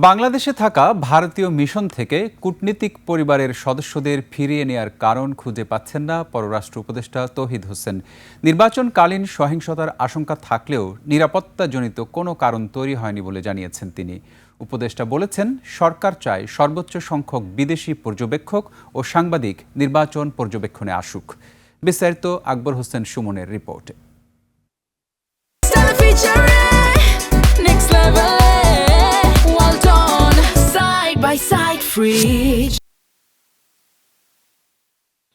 বাংলাদেশে থাকা ভারতীয় মিশন থেকে কূটনীতিক পরিবারের সদস্যদের ফিরিয়ে নেয়ার কারণ খুঁজে পাচ্ছেন না পররাষ্ট্র উপদেষ্টা তৌহিদ হোসেন। নির্বাচনকালীন সহিংসতার আশঙ্কা থাকলেও নিরাপত্তাজনিত কোনো কারণ তৈরি হয়নি বলে জানিয়েছেন তিনি। উপদেষ্টা বলেছেন, সরকার চায় সর্বোচ্চ সংখ্যক বিদেশি পর্যবেক্ষক ও সাংবাদিক নির্বাচন পর্যবেক্ষণে আসুক। বিস্তারিত আকবর হোসেন সুমনের রিপোর্টে।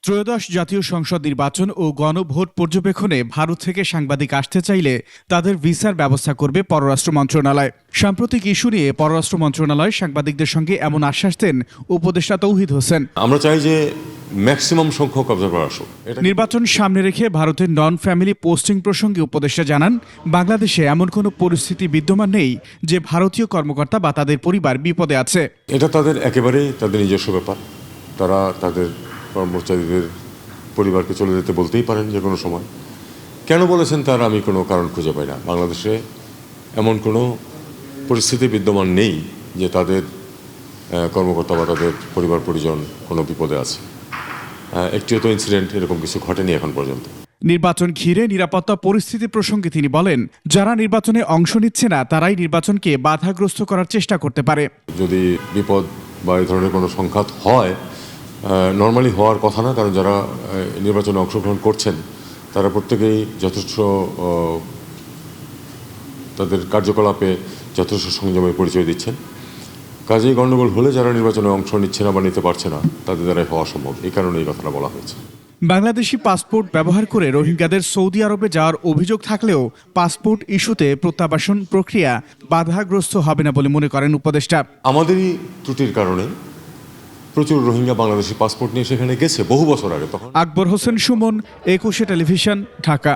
ত্রয়োদশ জাতীয় সংসদ নির্বাচন ও গণভোট পর্যবেক্ষণে ভারত থেকে সাংবাদিক আসতে চাইলে তাদের ভিসার ব্যবস্থা করবে পররাষ্ট্র মন্ত্রণালয়। সাম্প্রতিক ইস্যু নিয়ে পররাষ্ট্র মন্ত্রণালয় সাংবাদিকদের সঙ্গে এমন আশ্বাস দেন উপদেষ্টা তৌহিদ হোসেন। আমরা চাই যে ম্যাক্সিমাম সংখ্যক অবজারভার আসুক। নির্বাচন সামনে রেখে ভারতের নন ফ্যামিলি পোস্টিং প্রসঙ্গে উপদেষ্টা জানান, বাংলাদেশে এমন কোনো পরিস্থিতি বিদ্যমান নেই যে ভারতীয় কর্মকর্তা বা তাদের পরিবার বিপদে আছে। এটা তাদের একেবারেই তাদের নিজস্ব ব্যাপার। তারা তাদের কর্মচারীদের পরিবারকে চলে যেতে বলতেই পারেন যে কোনো সময়। কেন বলেছেন তার আমি কোনো কারণ খুঁজে পাই না। বাংলাদেশে এমন কোনো পরিস্থিতি বিদ্যমান নেই যে তাদের কর্মকর্তা বা তাদের পরিবার পরিজন কোনো বিপদে আছে। একটিও তো ইনসিডেন্ট এরকম কিছু ঘটেনি এখন পর্যন্ত। নির্বাচন ঘিরে নিরাপত্তা পরিস্থিতি প্রসঙ্গে তিনি বলেন, যারা নির্বাচনে অংশ নিচ্ছে না তারাই নির্বাচনকে বাধাগ্রস্ত করার চেষ্টা করতে পারে। যদি বিপদ বা এই ধরনের কোনো সংঘাত হয়, নর্মালি হওয়ার কথা না, কারণ যারা নির্বাচনে অংশগ্রহণ করছেন তারা প্রত্যেকেই যথেষ্ট তাদের কার্যকলাপে যথেষ্ট সংযমের পরিচয় দিচ্ছেন। কাজেই গণ্ডগোল হলে যারা নির্বাচনে অংশ নিচ্ছে না বা নিতে পারছে না তাদের দ্বারাই হওয়া সম্ভব। এই কারণে এই কথাটা বলা হয়েছে। বাংলাদেশি পাসপোর্ট ব্যবহার করে রোহিঙ্গাদের সৌদি আরবে যাওয়ার অভিযোগ থাকলেও পাসপোর্ট ইস্যুতে প্রত্যাবাসন প্রক্রিয়া বাধাগ্রস্ত হবে না বলে মনে করেন উপদেষ্টা। আমাদেরই ত্রুটির কারণে প্রচুর রোহিঙ্গা বাংলাদেশি পাসপোর্ট নিয়ে সেখানে গেছে বহু বছর আগে। তখন আকবর হোসেন সুমন, 21 টেলিভিশন, ঢাকা।